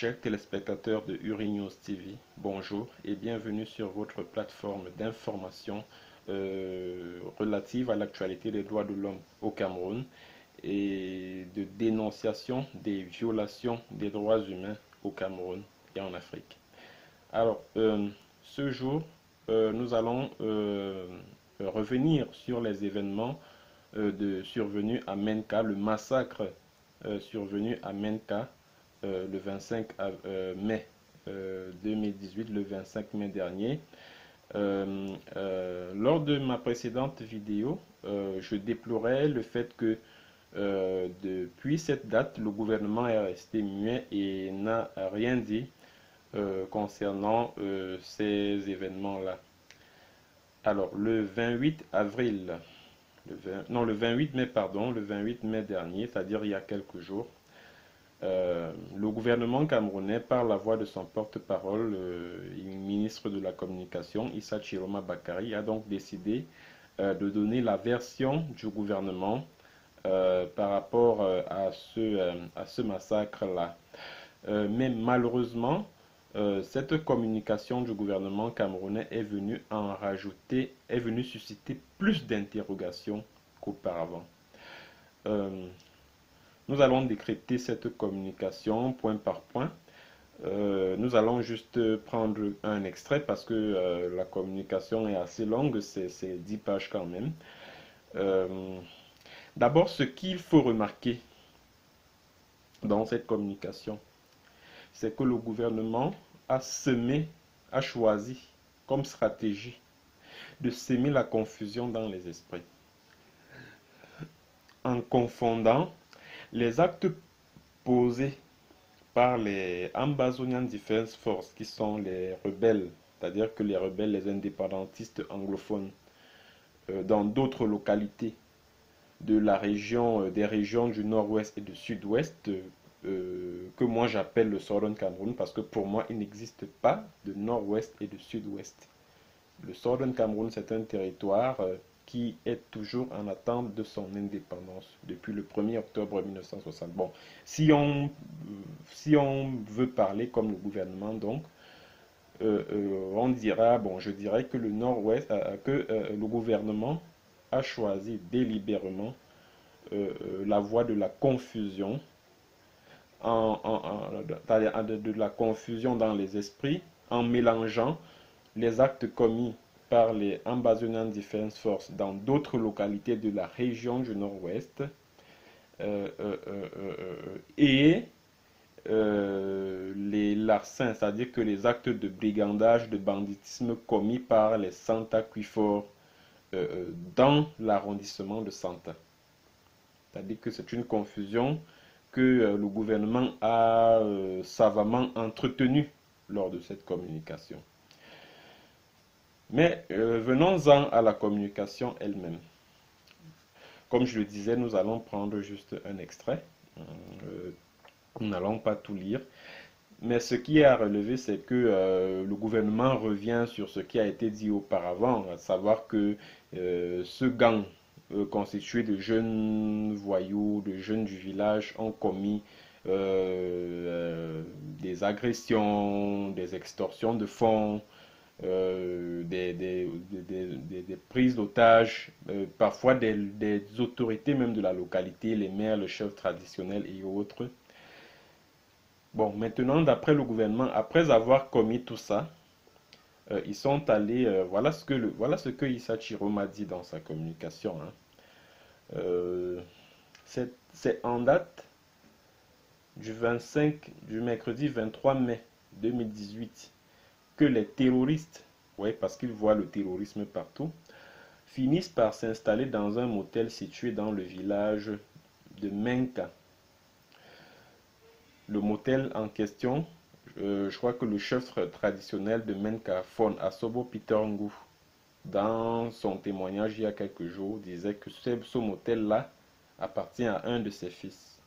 Chers téléspectateurs de Urinews TV, bonjour et bienvenue sur votre plateforme d'information relative à l'actualité des droits de l'homme au Cameroun et de dénonciation des violations des droits humains au Cameroun et en Afrique. Alors, ce jour, nous allons revenir sur les événements survenus à Menka, le massacre survenu à Menka le 25 mai 2018, le 25 mai dernier. Lors de ma précédente vidéo, je déplorais le fait que depuis cette date, le gouvernement est resté muet et n'a rien dit concernant ces événements-là. Alors, le 28 avril, le 28 mai, pardon, le 28 mai dernier, c'est-à-dire il y a quelques jours, le gouvernement camerounais, par la voix de son porte-parole, ministre de la Communication, Issa Chiroma Bakary, a donc décidé de donner la version du gouvernement par rapport à ce massacre-là. Mais malheureusement, cette communication du gouvernement camerounais est venue susciter plus d'interrogations qu'auparavant. Nous allons décrypter cette communication point par point. Nous allons juste prendre un extrait parce que la communication est assez longue, c'est 10 pages quand même. D'abord, ce qu'il faut remarquer dans cette communication, c'est que le gouvernement a choisi comme stratégie de semer la confusion dans les esprits en confondant les actes posés par les Ambazonian Defense Force, qui sont les rebelles, c'est-à-dire que les rebelles, les indépendantistes anglophones, dans d'autres localités de la région, des régions du nord-ouest et du sud-ouest, que moi j'appelle le Southern Cameroun, parce que pour moi il n'existe pas de nord-ouest et de sud-ouest. Le Southern Cameroun, c'est un territoire qui est toujours en attente de son indépendance depuis le 1er octobre 1960. Bon, si on veut parler comme le gouvernement, donc, on dira, bon, je dirais que le Nord-Ouest, le gouvernement a choisi délibérément la voie de la confusion, de la confusion dans les esprits, en mélangeant les actes commis par les Ambazonian Defense Force dans d'autres localités de la région du Nord-Ouest et les larcins, c'est-à-dire que les actes de brigandage, de banditisme commis par les Santa Quifor dans l'arrondissement de Santa. C'est-à-dire que c'est une confusion que le gouvernement a savamment entretenue lors de cette communication. Mais venons-en à la communication elle-même. Comme je le disais, nous allons prendre juste un extrait. Nous n'allons pas tout lire. Mais ce qui est à relever, c'est que le gouvernement revient sur ce qui a été dit auparavant, à savoir que ce gang constitué de jeunes voyous, de jeunes du village, ont commis des agressions, des extorsions de fonds, des prises d'otages, parfois des autorités même de la localité, les maires, le chef traditionnel et autres. Bon, maintenant, d'après le gouvernement, après avoir commis tout ça, ils sont allés, voilà ce que Issa Chiroma dit dans sa communication. Hein. C'est en date du mercredi 23 mai 2018 que les terroristes, ouais, parce qu'ils voient le terrorisme partout, finissent par s'installer dans un motel situé dans le village de Menka. Le motel en question, je crois que le chef traditionnel de Menka, Fon Asobo Peter Ngou, dans son témoignage il y a quelques jours, disait que ce motel-là appartient à un de ses fils.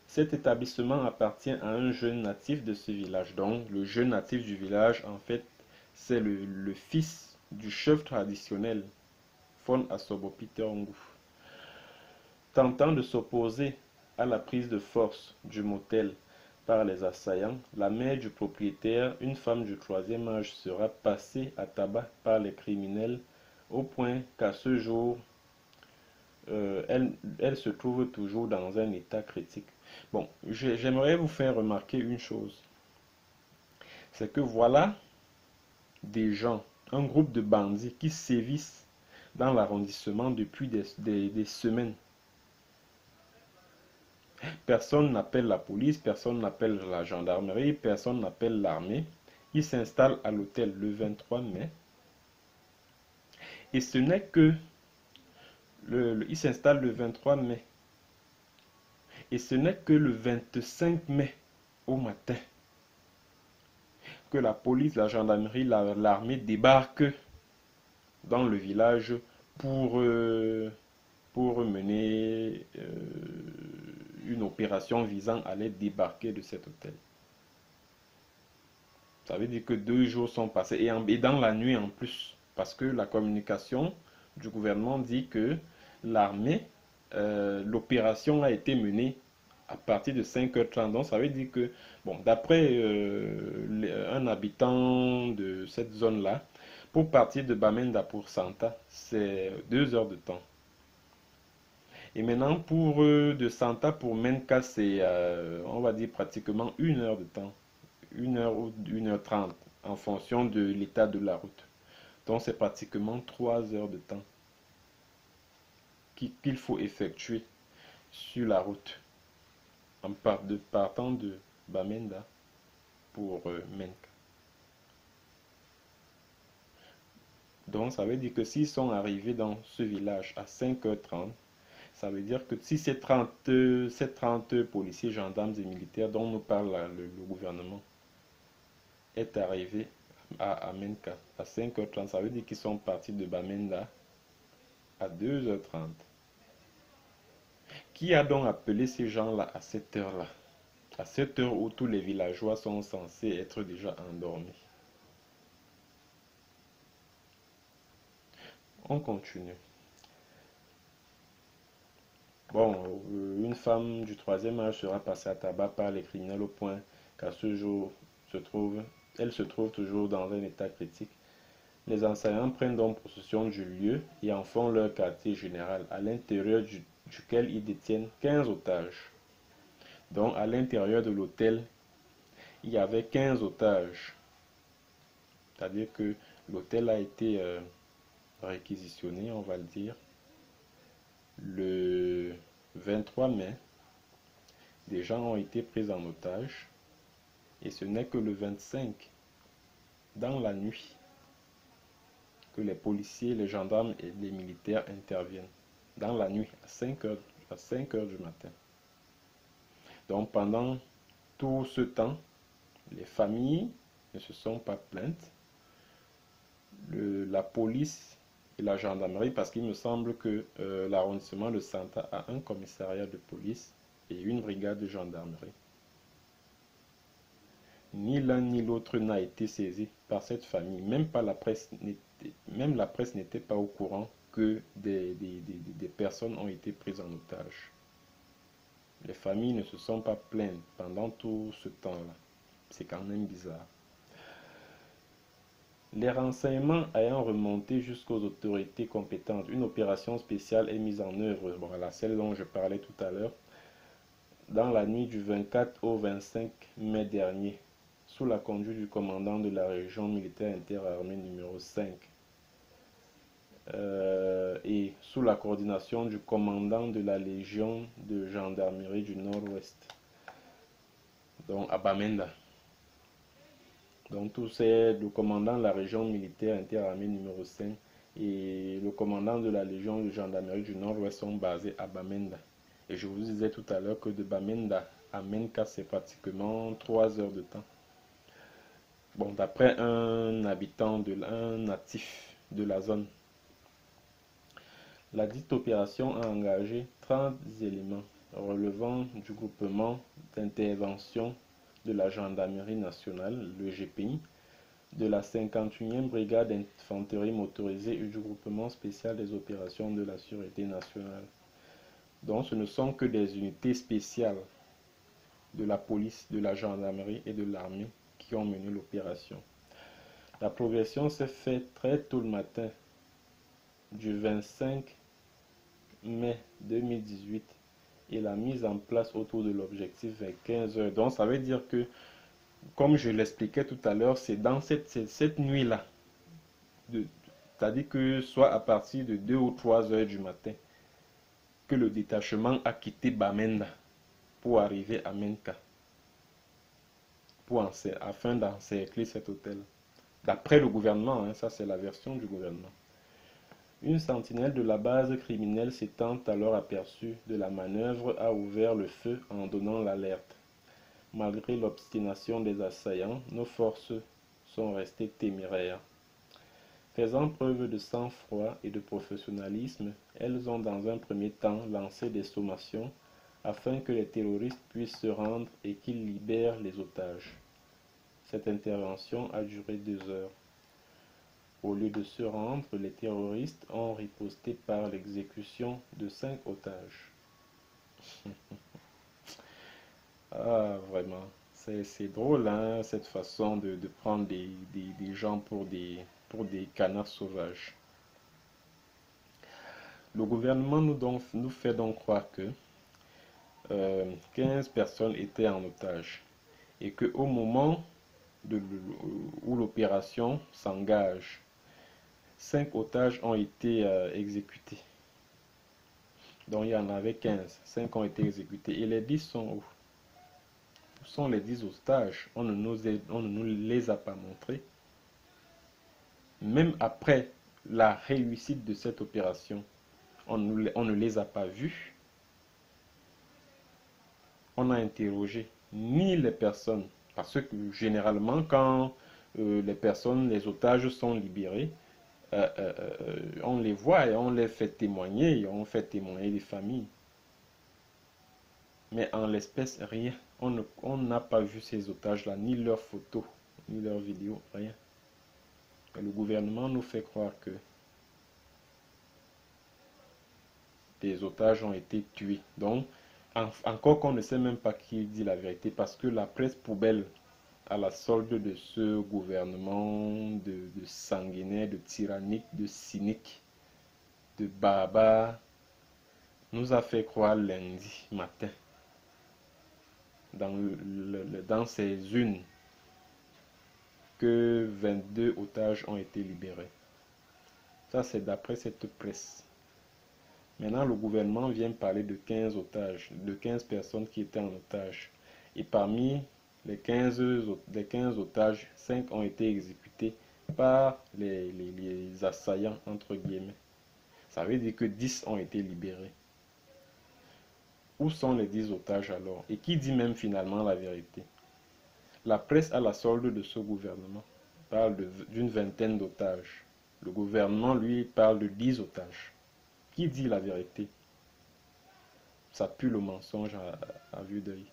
Cet établissement appartient à un jeune natif de ce village. Donc, le jeune natif du village, en fait, c'est le fils du chef traditionnel, Fon Asobo Peter Ngou. Tentant de s'opposer à la prise de force du motel par les assaillants, la mère du propriétaire, une femme du troisième âge, sera passée à tabac par les criminels au point qu'à ce jour, elle se trouve toujours dans un état critique. Bon, j'aimerais vous faire remarquer une chose. C'est que voilà des gens, un groupe de bandits qui sévissent dans l'arrondissement depuis des semaines. Personne n'appelle la police, personne n'appelle la gendarmerie, personne n'appelle l'armée. Ils s'installent à l'hôtel le 23 mai. Et ce n'est que ils s'installent le 23 mai. Et ce n'est que le 25 mai au matin que la police, la gendarmerie, l'armée débarquent dans le village pour, pour mener une opération visant à les débarquer de cet hôtel. Ça veut dire que 2 jours sont passés et dans la nuit en plus, parce que la communication du gouvernement dit que l'armée, l'opération a été menée à partir de 5h30. Donc ça veut dire que, bon, d'après un habitant de cette zone-là, pour partir de Bamenda pour Santa, c'est 2 heures de temps. Et maintenant, pour de Santa pour Menka, c'est, on va dire, pratiquement 1 heure de temps. 1 heure ou 1h30 en fonction de l'état de la route. Donc, c'est pratiquement 3 heures de temps qu'il faut effectuer sur la route en partant de Bamenda pour Menka. Donc, ça veut dire que s'ils sont arrivés dans ce village à 5h30, ça veut dire que si ces 30 policiers, gendarmes et militaires dont nous parle le gouvernement est arrivé à Menka à 5h30, ça veut dire qu'ils sont partis de Bamenda à 2h30. Qui a donc appelé ces gens-là à cette heure-là? À cette heure où tous les villageois sont censés être déjà endormis. On continue. Bon, une femme du troisième âge sera passée à tabac par les criminels au point qu'à ce jour elle se trouve toujours dans un état critique. Les enseignants prennent donc possession du lieu et en font leur quartier général, à l'intérieur duquel ils détiennent 15 otages. Donc à l'intérieur de l'hôtel, il y avait 15 otages. C'est-à-dire que l'hôtel a été réquisitionné, on va le dire, le 23 mai. Des gens ont été pris en otage et ce n'est que le 25, dans la nuit, que les policiers, les gendarmes et les militaires interviennent. Dans la nuit, à 5 heures du matin. Donc pendant tout ce temps, les familles ne se sont pas plaintes. La police et la gendarmerie, parce qu'il me semble que l'arrondissement de Santa a un commissariat de police et une brigade de gendarmerie. Ni l'un ni l'autre n'a été saisi par cette famille. Même la presse n'était pas au courant que des personnes ont été prises en otage. Les familles ne se sont pas plaintes pendant tout ce temps-là. C'est quand même bizarre. Les renseignements ayant remonté jusqu'aux autorités compétentes, une opération spéciale est mise en œuvre, voilà, celle dont je parlais tout à l'heure, dans la nuit du 24 au 25 mai dernier, sous la conduite du commandant de la région militaire interarmée numéro 5 et sous la coordination du commandant de la légion de gendarmerie du Nord-Ouest, donc à Bamenda. Donc tout c'est le commandant de la région militaire interarmée numéro 5 et le commandant de la légion de gendarmerie du Nord-Ouest sont basés à Bamenda. Et je vous disais tout à l'heure que de Bamenda à Menka, c'est pratiquement 3 heures de temps. Bon, d'après un natif de la zone. La dite opération a engagé 30 éléments relevant du groupement d'intervention de la gendarmerie nationale, le GPI, de la 51e brigade d'infanterie motorisée et du groupement spécial des opérations de la sûreté nationale. Donc ce ne sont que des unités spéciales de la police, de la gendarmerie et de l'armée qui ont mené l'opération. La progression s'est faite très tôt le matin du 25 mai 2018 et la mise en place autour de l'objectif vers 15 heures. Donc ça veut dire que, comme je l'expliquais tout à l'heure, c'est dans cette nuit-là, c'est-à-dire que soit à partir de 2 ou 3 heures du matin, que le détachement a quitté Bamenda pour arriver à Menka, afin d'encercler cet hôtel. D'après le gouvernement, hein, ça c'est la version du gouvernement. Une sentinelle de la base criminelle s'étant alors aperçue de la manœuvre a ouvert le feu en donnant l'alerte. Malgré l'obstination des assaillants, nos forces sont restées téméraires. Faisant preuve de sang-froid et de professionnalisme, elles ont dans un premier temps lancé des sommations afin que les terroristes puissent se rendre et qu'ils libèrent les otages. Cette intervention a duré 2 heures. Au lieu de se rendre, les terroristes ont riposté par l'exécution de 5 otages. Ah, vraiment, c'est drôle, hein, cette façon de prendre des gens pour des canards sauvages. Le gouvernement nous fait donc croire que 15 personnes étaient en otage et qu'au moment où l'opération s'engage, 5 otages ont été exécutés. Donc il y en avait 15, 5 ont été exécutés. Et les 10 sont où? Où sont les 10 otages? On ne nous les a pas montrés. Même après la réussite de cette opération, on ne les a pas vus. On a interrogé ni les personnes, parce que généralement quand les otages sont libérés, on les voit et on les fait témoigner, et on fait témoigner les familles. Mais en l'espèce, rien. On n'a pas vu ces otages-là, ni leurs photos, ni leurs vidéos, rien. Et le gouvernement nous fait croire que des otages ont été tués. Donc, encore qu'on ne sait même pas qui dit la vérité, parce que la presse poubelle, à la solde de ce gouvernement de sanguinaire, de tyrannique, de cynique, de barbare, nous a fait croire lundi matin, dans ses unes, que 22 otages ont été libérés. Ça, c'est d'après cette presse. Maintenant, le gouvernement vient parler de 15 otages, de 15 personnes qui étaient en otage. Et parmi les 15 otages, 5 ont été exécutés par les assaillants, entre guillemets. Ça veut dire que 10 ont été libérés. Où sont les 10 otages alors? Et qui dit même finalement la vérité? La presse à la solde de ce gouvernement parle d'une vingtaine d'otages. Le gouvernement, lui, parle de 10 otages. Qui dit la vérité? Ça pue le mensonge à vue d'œil.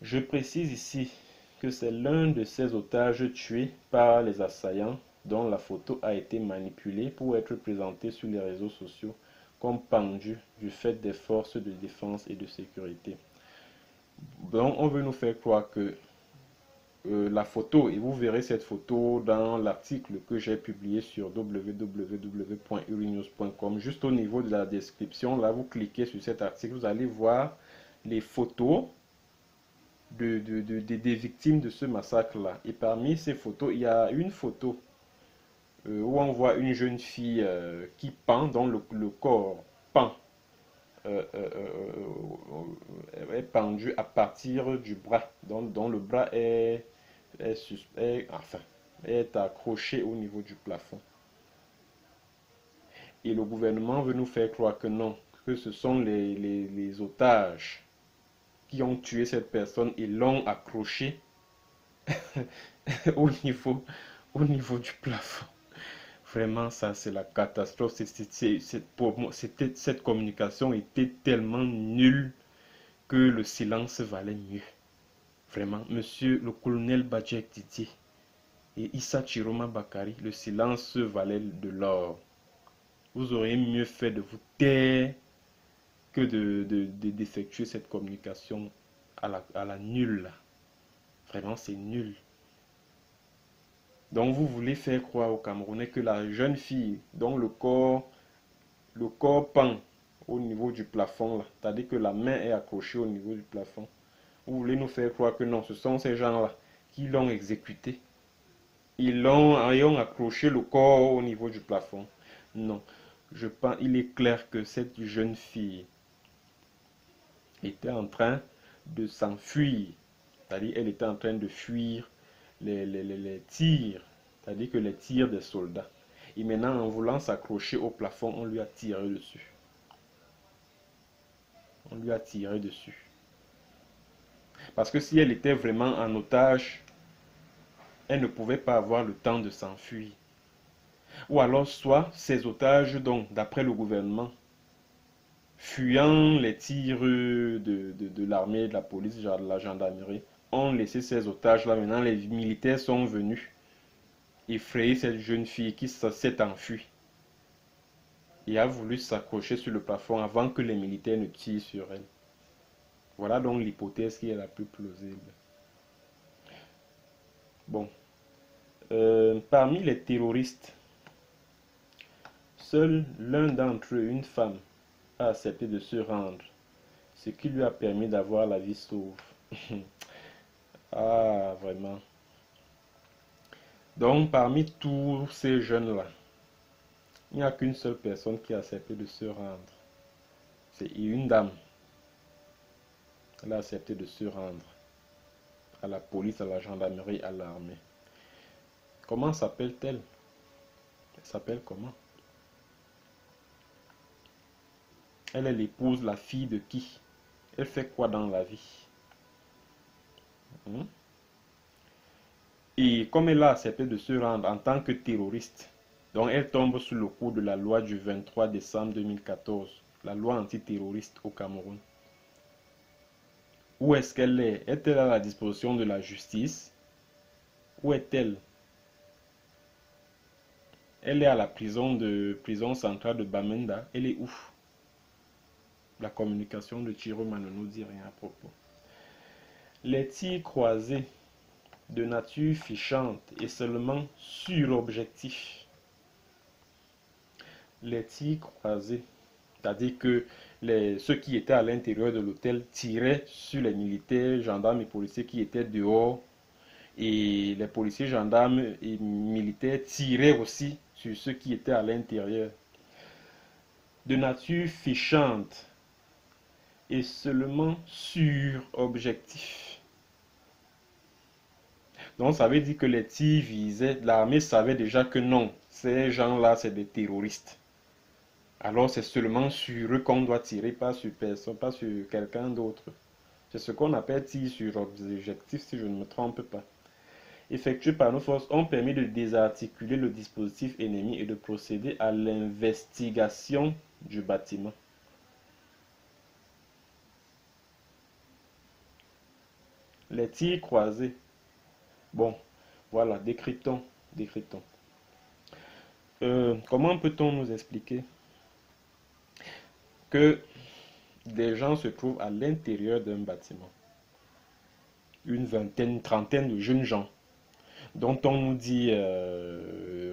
Je précise ici que c'est l'un de ces otages tués par les assaillants dont la photo a été manipulée pour être présentée sur les réseaux sociaux comme pendu du fait des forces de défense et de sécurité. Donc on veut nous faire croire que la photo, et vous verrez cette photo dans l'article que j'ai publié sur www.urinews.com, juste au niveau de la description, là vous cliquez sur cet article, vous allez voir les photos des victimes de ce massacre-là. Et parmi ces photos, il y a une photo où on voit une jeune fille qui pend, dont le corps pend, est pendu à partir du bras, dont le bras est accroché au niveau du plafond. Et le gouvernement veut nous faire croire que non, que ce sont les otages qui ont tué cette personne et l'ont accroché au niveau du plafond. Vraiment, ça, c'est la catastrophe. Pour moi, cette communication était tellement nulle que le silence valait mieux. Vraiment, monsieur le colonel Badjek Didier et Issa Chiroma Bakari, le silence valait de l'or. Vous auriez mieux fait de vous taire que d'effectuer cette communication à la nulle. Vraiment, c'est nul. Donc, vous voulez faire croire aux Camerounais que la jeune fille dont le corps pend au niveau du plafond, là, c'est-à-dire que la main est accrochée au niveau du plafond, vous voulez nous faire croire que non, ce sont ces gens-là qui l'ont exécuté. Ils ont accroché le corps au niveau du plafond. Non, je pense, il est clair que cette jeune fille était en train de s'enfuir. C'est-à-dire elle était en train de fuir les tirs, c'est-à-dire que les tirs des soldats. Et maintenant, en voulant s'accrocher au plafond, on lui a tiré dessus. On lui a tiré dessus. Parce que si elle était vraiment en otage, elle ne pouvait pas avoir le temps de s'enfuir. Ou alors, soit ces otages, donc, d'après le gouvernement, fuyant les tirs de l'armée, de la police, de la gendarmerie, ont laissé ces otages-là. Maintenant, les militaires sont venus effrayer cette jeune fille qui s'est enfuie et a voulu s'accrocher sur le plafond avant que les militaires ne tirent sur elle. Voilà donc l'hypothèse qui est la plus plausible. Bon, parmi les terroristes, seul l'un d'entre eux, une femme, a accepté de se rendre, ce qui lui a permis d'avoir la vie sauve. Ah, vraiment. Donc, parmi tous ces jeunes-là, il n'y a qu'une seule personne qui a accepté de se rendre. C'est une dame. Elle a accepté de se rendre à la police, à la gendarmerie, à l'armée. Comment s'appelle-t-elle? Elle s'appelle comment? Elle est l'épouse, la fille de qui? Elle fait quoi dans la vie? Hmm? Et comme elle a accepté de se rendre en tant que terroriste, donc elle tombe sous le coup de la loi du 23 décembre 2014, la loi antiterroriste au Cameroun. Où est-ce qu'elle est? Est-elle à la disposition de la justice? Où est-elle? Elle est à la prison centrale de Bamenda. Elle est où? La communication de Chiroma ne nous dit rien à propos. Les tirs croisés de nature fichante et seulement sur objectif. Les tirs croisés, c'est-à-dire que ceux qui étaient à l'intérieur de l'hôtel tiraient sur les militaires, gendarmes et policiers qui étaient dehors, et les policiers, gendarmes et militaires tiraient aussi sur ceux qui étaient à l'intérieur. De nature fichante et seulement sur objectif. Donc ça veut dire que les tirs visaient, l'armée savait déjà que non, ces gens-là c'est des terroristes. Alors c'est seulement sur eux qu'on doit tirer, pas sur personne, pas sur quelqu'un d'autre. C'est ce qu'on appelle tir sur objectif si je ne me trompe pas. Effectués par nos forces ont permis de désarticuler le dispositif ennemi et de procéder à l'investigation du bâtiment. Les tirs croisés. Bon, voilà, décryptons, décryptons. Comment peut-on nous expliquer que des gens se trouvent à l'intérieur d'un bâtiment? Une vingtaine, une trentaine de jeunes gens, dont on nous dit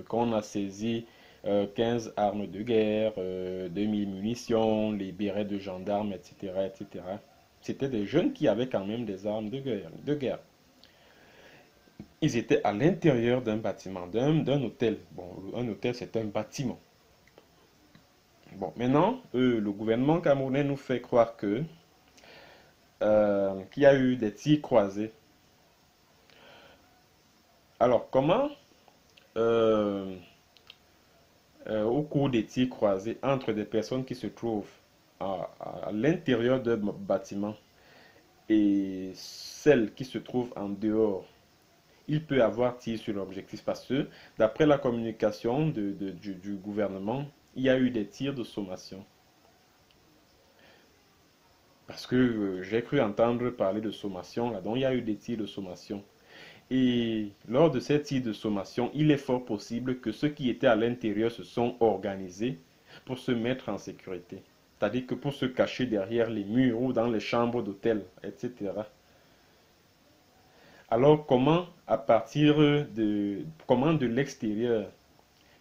qu'on a saisi 15 armes de guerre, 2000 munitions, les bérets de gendarmes, etc., etc. C'était des jeunes qui avaient quand même des armes de guerre. Ils étaient à l'intérieur d'un bâtiment, d'un hôtel. Bon, un hôtel, c'est un bâtiment. Bon, maintenant, le gouvernement camerounais nous fait croire qu'il y a eu des tirs croisés. Alors, comment, euh, au cours des tirs croisés entre des personnes qui se trouvent à l'intérieur d'un bâtiment et celles qui se trouvent en dehors, il peut avoir tir sur l'objectif parce que, d'après la communication du gouvernement, il y a eu des tirs de sommation. Parce que j'ai cru entendre parler de sommation, là, donc il y a eu des tirs de sommation. Et lors de ces tirs de sommation, il est fort possible que ceux qui étaient à l'intérieur se sont organisés pour se mettre en sécurité. C'est-à-dire que pour se cacher derrière les murs ou dans les chambres d'hôtel, etc. Alors comment de l'extérieur,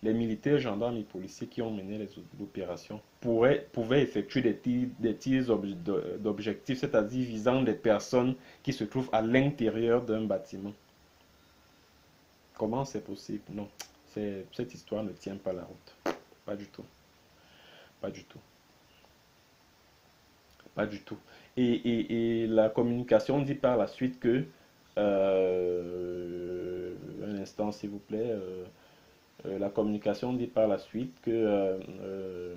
les militaires, gendarmes et policiers qui ont mené l'opération pouvaient effectuer des tirs d'objectifs, c'est-à-dire visant des personnes qui se trouvent à l'intérieur d'un bâtiment. Comment c'est possible? Non, cette histoire ne tient pas la route. Pas du tout. Pas du tout. Pas du tout. Et la communication dit par la suite que, un instant s'il vous plaît, la communication dit par la suite que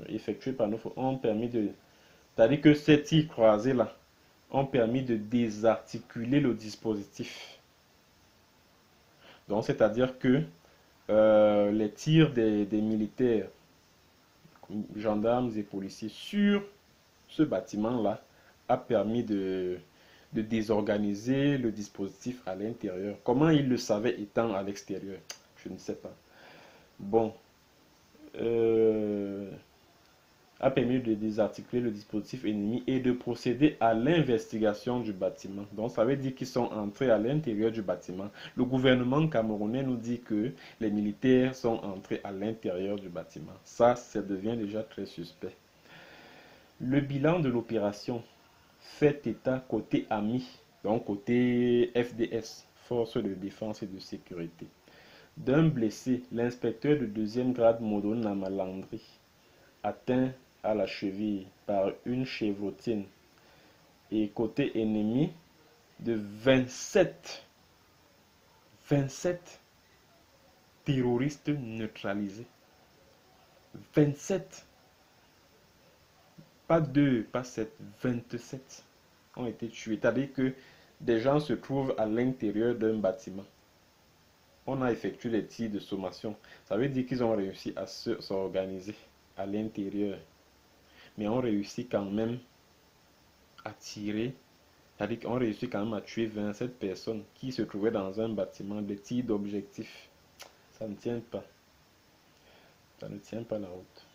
effectués par nos ont permis de, c'est-à-dire que ces tirs croisés là ont permis de désarticuler le dispositif. Donc c'est-à-dire que les tirs des militaires, gendarmes et policiers sur ce bâtiment-là a permis de désorganiser le dispositif à l'intérieur. Comment ils le savaient étant à l'extérieur? Je ne sais pas. Bon, a permis de désarticuler le dispositif ennemi et de procéder à l'investigation du bâtiment. Donc ça veut dire qu'ils sont entrés à l'intérieur du bâtiment. Le gouvernement camerounais nous dit que les militaires sont entrés à l'intérieur du bâtiment. Ça devient déjà très suspect. Le bilan de l'opération fait état côté AMI, donc côté FDS, Force de défense et de sécurité, d'un blessé, l'inspecteur de deuxième grade Modona Malandri, atteint à la cheville par une chevrotine, et côté ennemi de 27 terroristes neutralisés. 27, pas 2, pas 7, 27 ont été tués. C'est-à-dire que des gens se trouvent à l'intérieur d'un bâtiment. On a effectué les tirs de sommation. Ça veut dire qu'ils ont réussi à s'organiser à l'intérieur. Mais on réussit quand même à tirer. C'est-à-dire qu'on réussit quand même à tuer 27 personnes qui se trouvaient dans un bâtiment. Des tirs d'objectifs. Ça ne tient pas. Ça ne tient pas la route.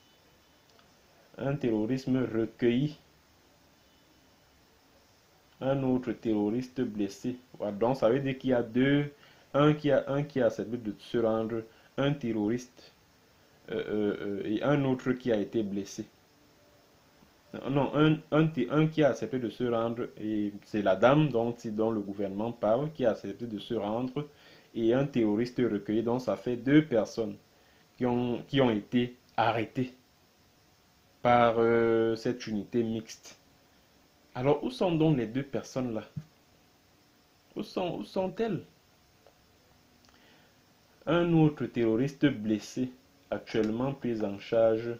Un terrorisme recueilli. Un autre terroriste blessé. Donc ça veut dire qu'il y a deux. Un qui a accepté de se rendre, un terroriste, et un autre qui a été blessé. Non, un qui a accepté de se rendre, et c'est la dame dont le gouvernement parle, qui a accepté de se rendre, et un terroriste recueilli. Donc ça fait deux personnes qui ont été arrêtées par cette unité mixte. Alors où sont donc les deux personnes là? Où sont-elles? Un autre terroriste blessé, actuellement pris en charge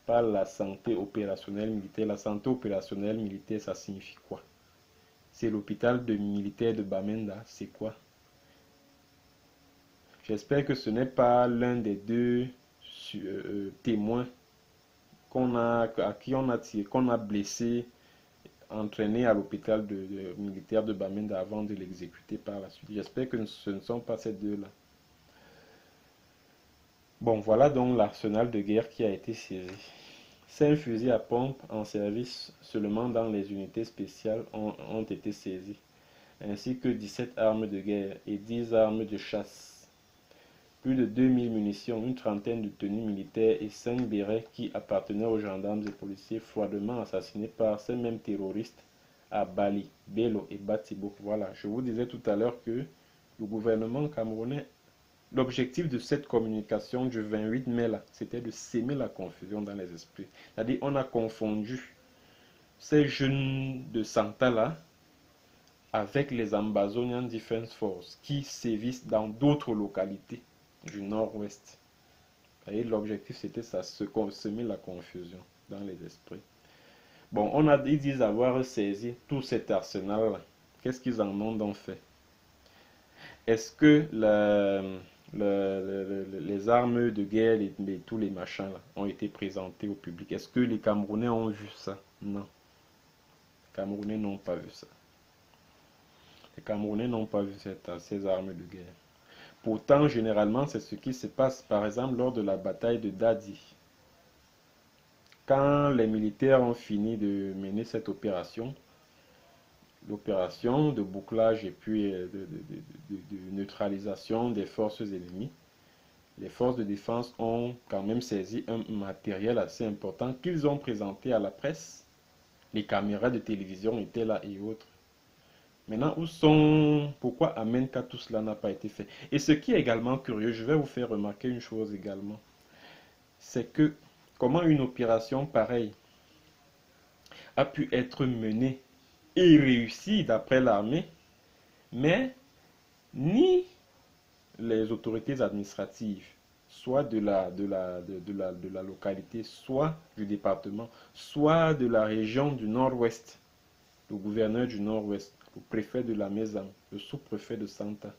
par la santé opérationnelle militaire. La santé opérationnelle militaire, ça signifie quoi? C'est l'hôpital militaire de Bamenda, c'est quoi? J'espère que ce n'est pas l'un des deux témoins à qui on a tiré, qu'on a blessé, entraîné à l'hôpital militaire de Bamenda avant de l'exécuter par la suite. J'espère que ce ne sont pas ces deux-là. Bon, voilà donc l'arsenal de guerre qui a été saisi. 5 fusils à pompe en service seulement dans les unités spéciales ont été saisis, ainsi que 17 armes de guerre et 10 armes de chasse. Plus de 2000 munitions, une trentaine de tenues militaires et 5 bérets qui appartenaient aux gendarmes et policiers froidement assassinés par ces mêmes terroristes à Bali, Bello et Batibo. Voilà, je vous disais tout à l'heure que le gouvernement camerounais, l'objectif de cette communication du 28 mai, là, c'était de s'aimer la confusion dans les esprits. C'est-à-dire on a confondu ces jeunes de Santa-là avec les Ambazonian Defense Force qui sévissent dans d'autres localités du nord-ouest. L'objectif c'était ça, semer la confusion dans les esprits. Bon, ils disent avoir saisi tout cet arsenal-là. Qu'est-ce qu'ils en ont donc fait? Est-ce que les armes de guerre et tous les machins là, ont été présentés au public? Est-ce que les Camerounais ont vu ça? Non. Les Camerounais n'ont pas vu ça. Les Camerounais n'ont pas vu ces armes de guerre. Pourtant, généralement, c'est ce qui se passe, par exemple, lors de la bataille de Dadi. Quand les militaires ont fini de mener cette opération, l'opération de bouclage et puis de neutralisation des forces ennemies, les forces de défense ont quand même saisi un matériel assez important qu'ils ont présenté à la presse. Les caméras de télévision étaient là et autres. Maintenant, où sont... Pourquoi à Menka tout cela n'a pas été fait? Et ce qui est également curieux, je vais vous faire remarquer une chose également, c'est que comment une opération pareille a pu être menée et réussie d'après l'armée, mais ni les autorités administratives, soit de la localité, soit du département, soit de la région du nord-ouest, le gouverneur du nord-ouest, le préfet de la Maison, le sous-préfet de Santa,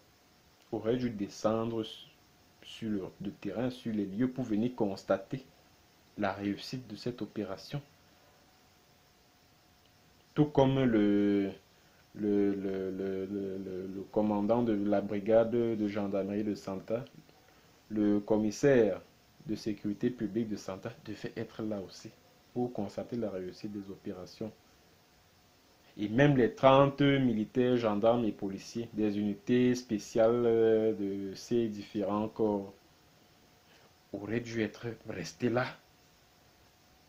aurait dû descendre sur le terrain, sur les lieux pour venir constater la réussite de cette opération. Tout comme le commandant de la brigade de gendarmerie de Santa, le commissaire de sécurité publique de Santa devait être là aussi pour constater la réussite des opérations. Et même les 30 militaires, gendarmes et policiers des unités spéciales de ces différents corps auraient dû être restés là,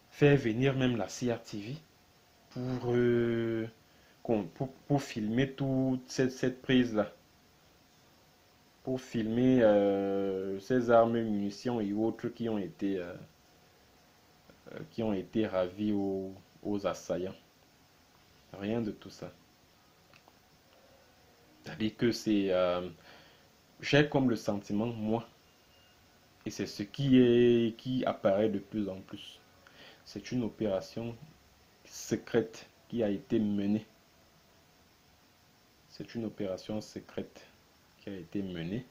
faire venir même la CRTV pour filmer toute cette prise-là, pour filmer ces armes, munitions et autres qui ont été ravis aux assaillants. Rien de tout ça. C'est-à-dire que j'ai comme le sentiment, moi, et c'est ce qui apparaît de plus en plus. C'est une opération secrète qui a été menée. C'est une opération secrète qui a été menée.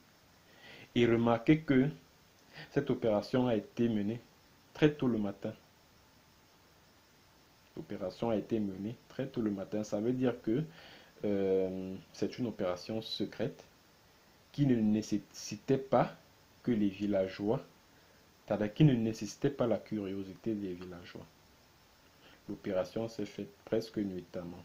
Et remarquez que cette opération a été menée très tôt le matin. L'opération a été menée très tôt le matin. Ça veut dire que c'est une opération secrète qui ne nécessitait pas que les villageois, c'est-à-dire qui ne nécessitait pas la curiosité des villageois. L'opération s'est faite presque nuitamment.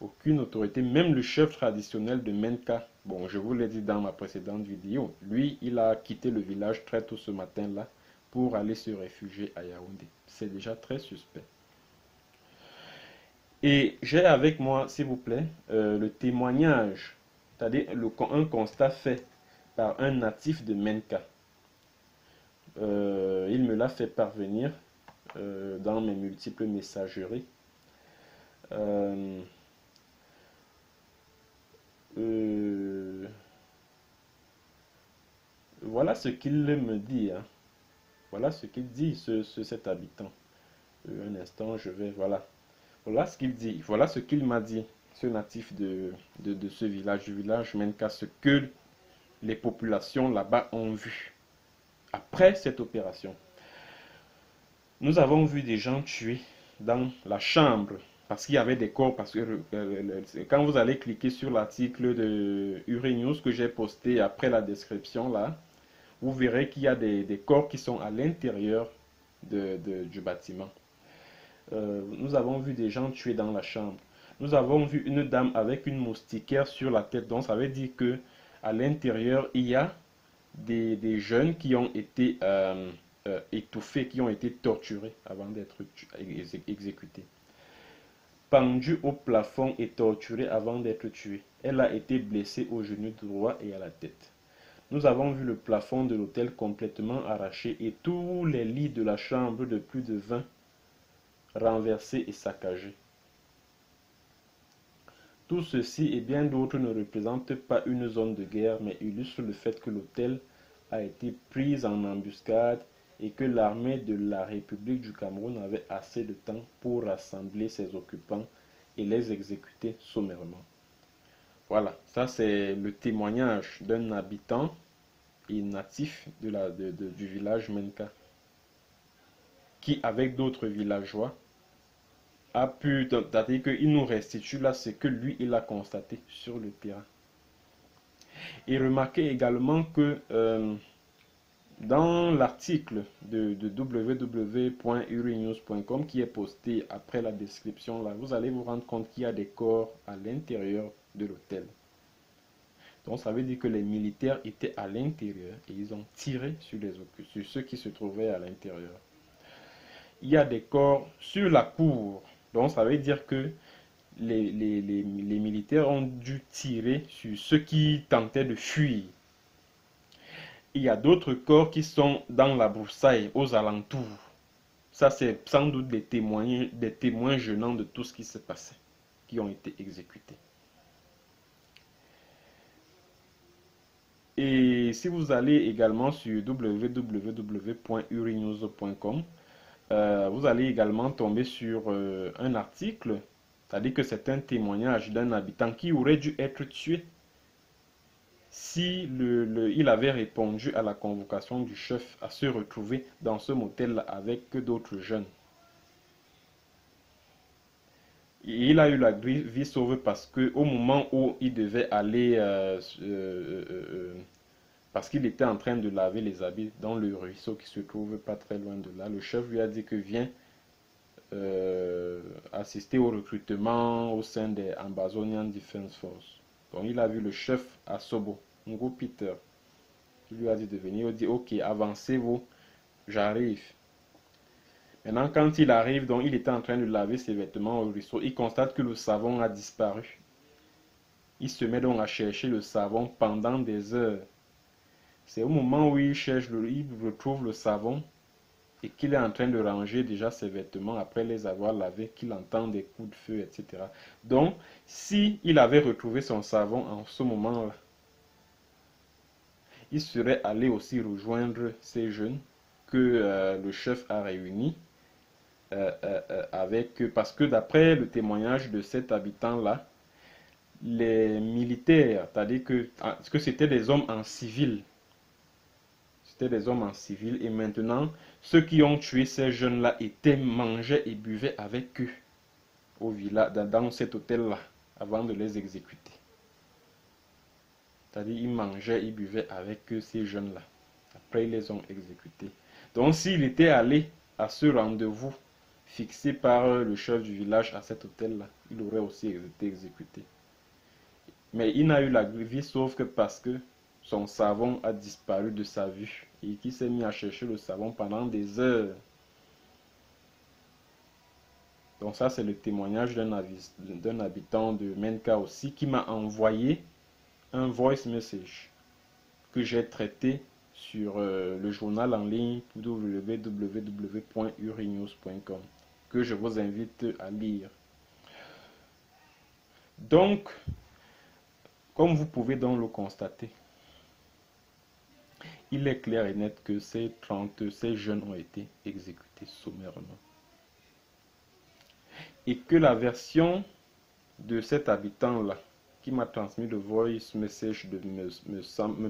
Aucune autorité, même le chef traditionnel de Menka, bon, je vous l'ai dit dans ma précédente vidéo, lui, il a quitté le village très tôt ce matin-là pour aller se réfugier à Yaoundé. C'est déjà très suspect. Et j'ai avec moi, s'il vous plaît, le témoignage, c'est-à-dire un constat fait par un natif de Menka. Il me l'a fait parvenir dans mes multiples messageries. Voilà ce qu'il me dit. Hein. Voilà ce qu'il dit, cet habitant. Un instant, je vais... Voilà. Voilà ce qu'il dit. Voilà ce qu'il m'a dit, ce natif de ce village, du village Menka, ce que les populations là-bas ont vu après cette opération. Nous avons vu des gens tués dans la chambre parce qu'il y avait des corps. Parce que quand vous allez cliquer sur l'article de Uri-News que j'ai posté après la description là, vous verrez qu'il y a des corps qui sont à l'intérieur du bâtiment. Nous avons vu des gens tués dans la chambre. Nous avons vu une dame avec une moustiquaire sur la tête. Donc ça veut dire que à l'intérieur, il y a des jeunes qui ont été étouffés, qui ont été torturés avant d'être exécutés. Pendue au plafond et torturée avant d'être tuée. Elle a été blessée au genou droit et à la tête. Nous avons vu le plafond de l'hôtel complètement arraché et tous les lits de la chambre de plus de 20 renversés et saccagés. Tout ceci et bien d'autres ne représentent pas une zone de guerre, mais illustrent le fait que l'hôtel a été pris en embuscade et que l'armée de la République du Cameroun avait assez de temps pour rassembler ses occupants et les exécuter sommairement. Voilà, ça c'est le témoignage d'un habitant et natif du village Menka, qui avec d'autres villageois a pu, c'est-à-dire qu'il nous restitue là ce que lui il a constaté sur le terrain. Et remarquez également que Dans l'article de www.urinews.com qui est posté après la description, là, vous allez vous rendre compte qu'il y a des corps à l'intérieur de l'hôtel. Donc ça veut dire que les militaires étaient à l'intérieur et ils ont tiré sur ceux qui se trouvaient à l'intérieur. Il y a des corps sur la cour. Donc ça veut dire que les militaires ont dû tirer sur ceux qui tentaient de fuir. Il y a d'autres corps qui sont dans la broussaille, aux alentours. Ça, c'est sans doute des témoins gênants de tout ce qui s'est passé, qui ont été exécutés. Et si vous allez également sur www.urinews.com, vous allez également tomber sur un article, c'est-à-dire que c'est un témoignage d'un habitant qui aurait dû être tué si il avait répondu à la convocation du chef à se retrouver dans ce motel avec d'autres jeunes. Et il a eu la vie sauve parce que au moment où il devait aller, parce qu'il était en train de laver les habits dans le ruisseau qui se trouve pas très loin de là, le chef lui a dit que viens assister au recrutement au sein des Ambazonian Defense Force. Donc il a vu le chef à Sobo, Ngo Peter, qui lui a dit de venir. Il dit ok, avancez-vous, j'arrive. Maintenant, quand il arrive, donc il était en train de laver ses vêtements au ruisseau, il constate que le savon a disparu. Il se met donc à chercher le savon pendant des heures. C'est au moment où il cherche, il retrouve le savon et qu'il est en train de ranger déjà ses vêtements après les avoir lavés, qu'il entend des coups de feu, etc. Donc, si il avait retrouvé son savon en ce moment-là, il serait allé aussi rejoindre ces jeunes que le chef a réunis parce que d'après le témoignage de cet habitant-là, les militaires, c'est-à-dire que c'était des hommes en civil, c'était des hommes en civil, et maintenant, ceux qui ont tué ces jeunes-là mangeaient et buvaient avec eux au village, dans cet hôtel-là, avant de les exécuter. C'est-à-dire, ils mangeaient, ils buvaient avec eux, ces jeunes-là. Après, ils les ont exécutés. Donc, s'il était allé à ce rendez-vous fixé par le chef du village à cet hôtel-là, il aurait aussi été exécuté. Mais il n'a eu la vie sauve que parce que son savon a disparu de sa vue et qu'il s'est mis à chercher le savon pendant des heures. Donc ça, c'est le témoignage d'un habitant de Menka aussi qui m'a envoyé un voice message que j'ai traité sur le journal en ligne www.urinews.com que je vous invite à lire. Donc, comme vous pouvez donc le constater, il est clair et net que ces jeunes ont été exécutés sommairement. Et que la version de cet habitant-là, qui m'a transmis le voice message me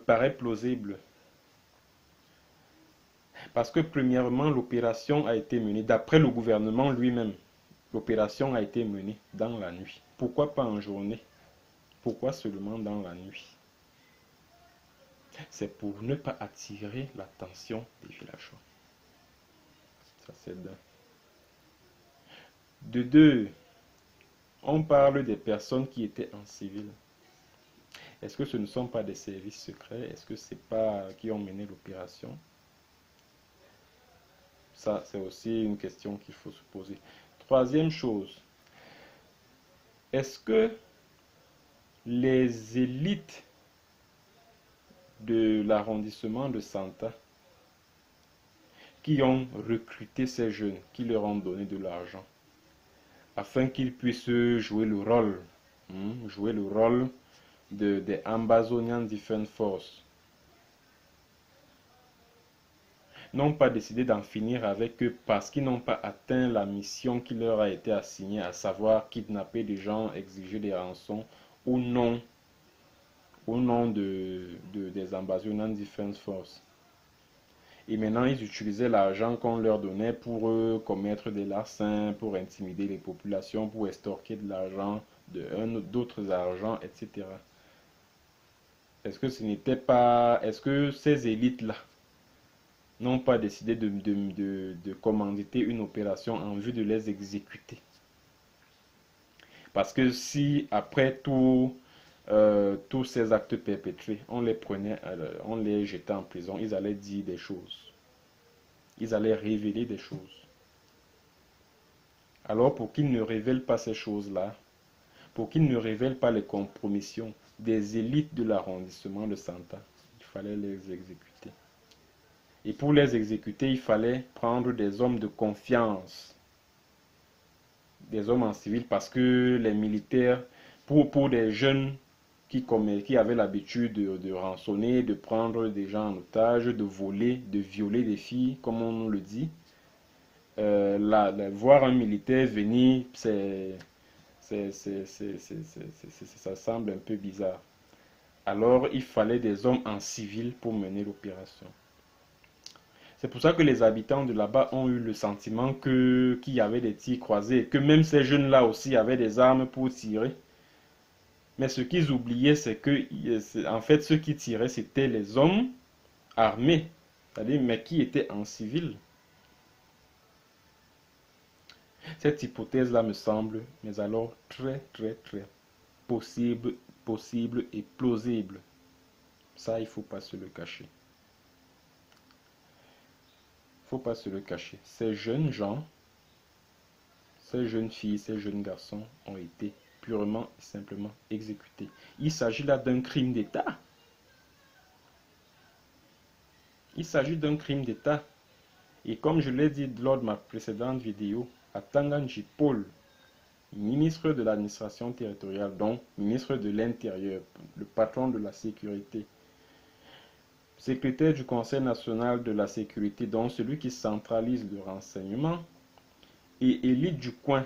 paraît plausible. Parce que premièrement, l'opération a été menée, d'après le gouvernement lui-même, l'opération a été menée dans la nuit. Pourquoi pas en journée? Pourquoi seulement dans la nuit? C'est pour ne pas attirer l'attention des villageois. Ça c'est d'un. De deux, on parle des personnes qui étaient en civil. Est-ce que ce ne sont pas des services secrets? Est-ce que ce n'est pas qui ont mené l'opération? Ça, c'est aussi une question qu'il faut se poser. Troisième chose, est-ce que les élites de l'arrondissement de Santa qui ont recruté ces jeunes, qui leur ont donné de l'argent, afin qu'ils puissent jouer le rôle, des Ambazonian Defense Force, n'ont pas décidé d'en finir avec eux parce qu'ils n'ont pas atteint la mission qui leur a été assignée, à savoir kidnapper des gens, exiger des rançons au nom des Ambazonian Defense Force. Et maintenant, ils utilisaient l'argent qu'on leur donnait pour commettre des larcins, pour intimider les populations, pour extorquer de l'argent, d'autres argents, etc. Est-ce que ce n'était pas... Est-ce que ces élites-là n'ont pas décidé de commanditer une opération en vue de les exécuter? Parce que si après tous ces actes perpétrés, on les prenait, on les jetait en prison, ils allaient dire des choses. Ils allaient révéler des choses. Alors pour qu'ils ne révèlent pas ces choses-là, pour qu'ils ne révèlent pas les compromissions des élites de l'arrondissement de Santa, il fallait les exécuter. Et pour les exécuter, il fallait prendre des hommes de confiance, des hommes en civil, parce que les militaires, pour des jeunes qui avaient l'habitude de rançonner, de prendre des gens en otage, de voler, de violer des filles, comme on le dit, voir un militaire venir, ça semble un peu bizarre. Alors, il fallait des hommes en civil pour mener l'opération. C'est pour ça que les habitants de là-bas ont eu le sentiment qu'il y avait des tirs croisés, que même ces jeunes-là aussi avaient des armes pour tirer. Mais ce qu'ils oubliaient, c'est que, en fait, ceux qui tiraient, c'était les hommes armés, c'est-à-dire, mais qui étaient en civil. Cette hypothèse-là me semble, mais alors très possible et plausible. Ça, il ne faut pas se le cacher. Il ne faut pas se le cacher. Ces jeunes gens, ces jeunes filles, ces jeunes garçons ont été purement et simplement exécutés. Il s'agit là d'un crime d'État. Il s'agit d'un crime d'État. Et comme je l'ai dit lors de ma précédente vidéo, Atanganji Paul, ministre de l'administration territoriale, donc ministre de l'Intérieur, le patron de la sécurité, secrétaire du Conseil national de la sécurité, donc celui qui centralise le renseignement, et élite du coin,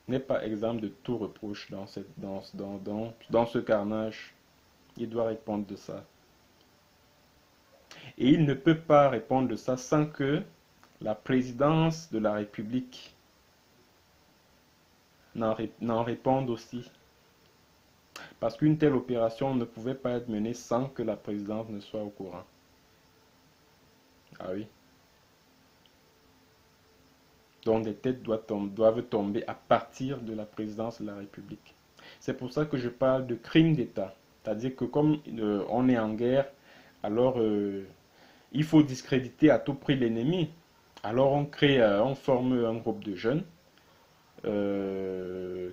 n'est pas exempt de tout reproche dans ce carnage. Il doit répondre de ça. Et il ne peut pas répondre de ça sans que la présidence de la République n'en réponde aussi. Parce qu'une telle opération ne pouvait pas être menée sans que la présidence ne soit au courant. Ah oui. Donc des têtes doivent tomber à partir de la présidence de la République. C'est pour ça que je parle de crime d'État. C'est-à-dire que comme on est en guerre, alors il faut discréditer à tout prix l'ennemi. Alors on forme un groupe de jeunes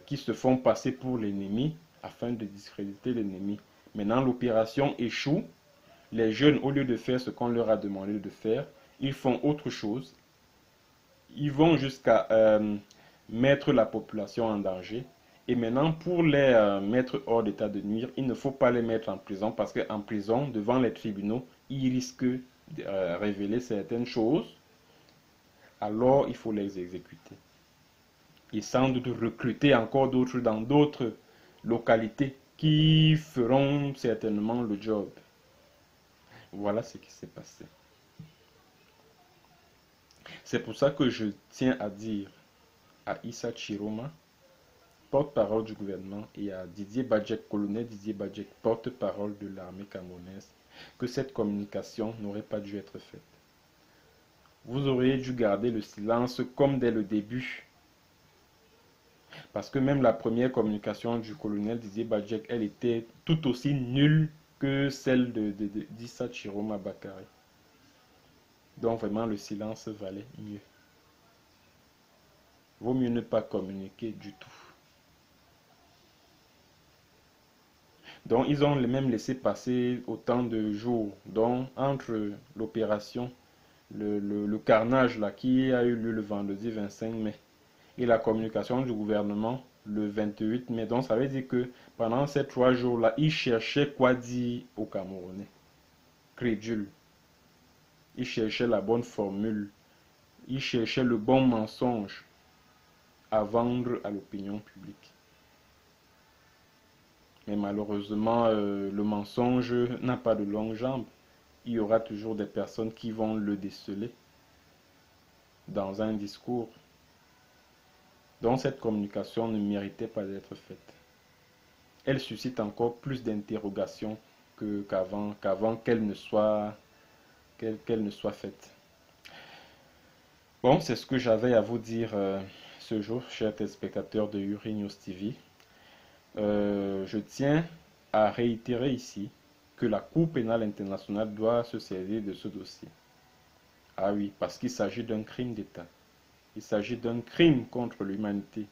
qui se font passer pour l'ennemi afin de discréditer l'ennemi. Maintenant, l'opération échoue. Les jeunes, au lieu de faire ce qu'on leur a demandé de faire, ils font autre chose. Ils vont jusqu'à mettre la population en danger. Et maintenant, pour les mettre hors d'état de nuire, il ne faut pas les mettre en prison parce qu'en prison, devant les tribunaux, ils risquent de révéler certaines choses. Alors, il faut les exécuter. Ils sans doute recruter encore d'autres dans d'autres localités qui feront certainement le job. Voilà ce qui s'est passé. C'est pour ça que je tiens à dire à Issa Chiroma, porte-parole du gouvernement, et à Didier Badjek, colonel Didier Badjek, porte-parole de l'armée camerounaise, que cette communication n'aurait pas dû être faite. Vous auriez dû garder le silence comme dès le début. Parce que même la première communication du colonel Didier Badjek, elle était tout aussi nulle que celle d'Issa Chiroma Bakary. Donc vraiment, le silence valait mieux. Vaut mieux ne pas communiquer du tout. Donc ils ont même laissé passer autant de jours. Donc entre l'opération, le carnage là, qui a eu lieu le vendredi 25 mai, et la communication du gouvernement le 28 mai. Donc ça veut dire que pendant ces 3 jours-là, ils cherchaient quoi dire aux Camerounais. Crédules. Ils cherchaient la bonne formule. Ils cherchaient le bon mensonge à vendre à l'opinion publique. Mais malheureusement, le mensonge n'a pas de longue jambe. Il y aura toujours des personnes qui vont le déceler dans un discours. Donc cette communication ne méritait pas d'être faite. Elle suscite encore plus d'interrogations qu'avant qu'elle ne soit, qu'elle ne soit faite. Bon, c'est ce que j'avais à vous dire ce jour, chers téléspectateurs de Uri News TV. Je tiens à réitérer ici que la Cour pénale internationale doit se saisir de ce dossier. Ah oui, parce qu'il s'agit d'un crime d'État. Il s'agit d'un crime contre l'humanité.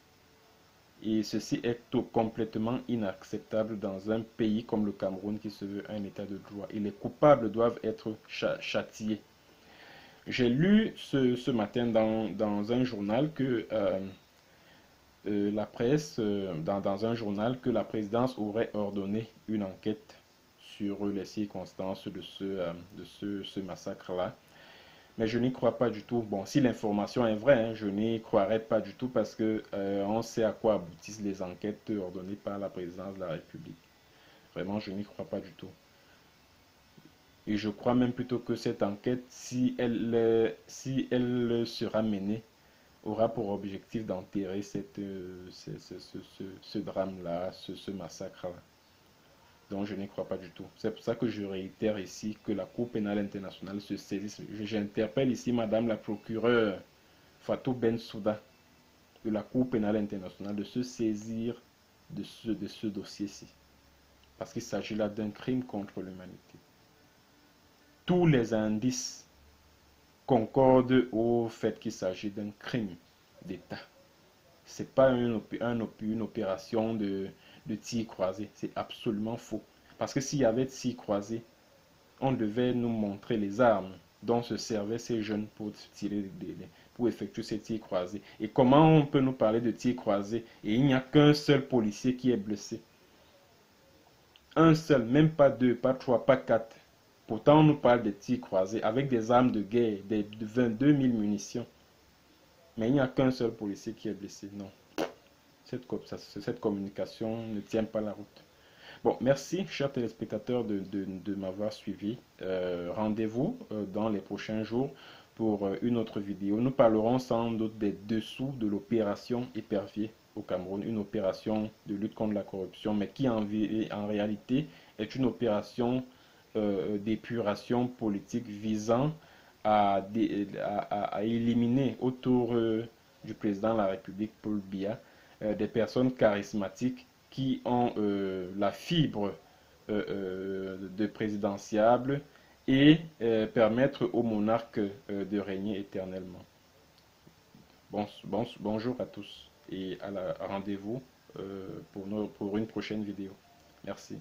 Et ceci est complètement inacceptable dans un pays comme le Cameroun qui se veut un État de droit. Et les coupables doivent être châtiés. J'ai lu ce matin dans un journal que la presse, dans un journal, que la présidence aurait ordonné une enquête sur les circonstances de ce massacre-là. Mais je n'y crois pas du tout. Bon, si l'information est vraie, hein, je n'y croirais pas du tout parce que on sait à quoi aboutissent les enquêtes ordonnées par la présidence de la République. Vraiment, je n'y crois pas du tout. Et je crois même plutôt que cette enquête, si elle sera menée, aura pour objectif d'enterrer ce drame-là, ce massacre-là. Donc je n'y crois pas du tout. C'est pour ça que je réitère ici que la Cour pénale internationale se saisisse. J'interpelle ici Madame la procureure Fatou Bensouda de la Cour pénale internationale de se saisir de ce dossier-ci. Parce qu'il s'agit là d'un crime contre l'humanité. Tous les indices concordent au fait qu'il s'agit d'un crime d'État. Ce n'est pas une opération de tir croisé. C'est absolument faux. Parce que s'il y avait tir croisé, on devait nous montrer les armes dont se servaient ces jeunes pour tirer pour effectuer ces tirs croisés. Et comment on peut nous parler de tirs croisés et il n'y a qu'un seul policier qui est blessé? Un seul, même pas deux, pas trois, pas quatre. Pourtant, on nous parle de tirs croisés avec des armes de guerre, des 22 000 munitions. Mais il n'y a qu'un seul policier qui est blessé. Non. Cette communication ne tient pas la route. Bon, merci, chers téléspectateurs, de m'avoir suivi. Rendez-vous dans les prochains jours pour une autre vidéo. Nous parlerons sans doute des dessous de l'opération Épervier au Cameroun, une opération de lutte contre la corruption, mais qui en réalité est une opération d'épuration politique visant à éliminer autour du président de la République, Paul Biya, des personnes charismatiques qui ont la fibre de présidentiable et permettre au monarque de régner éternellement. Bonjour à tous et rendez-vous pour une prochaine vidéo. Merci.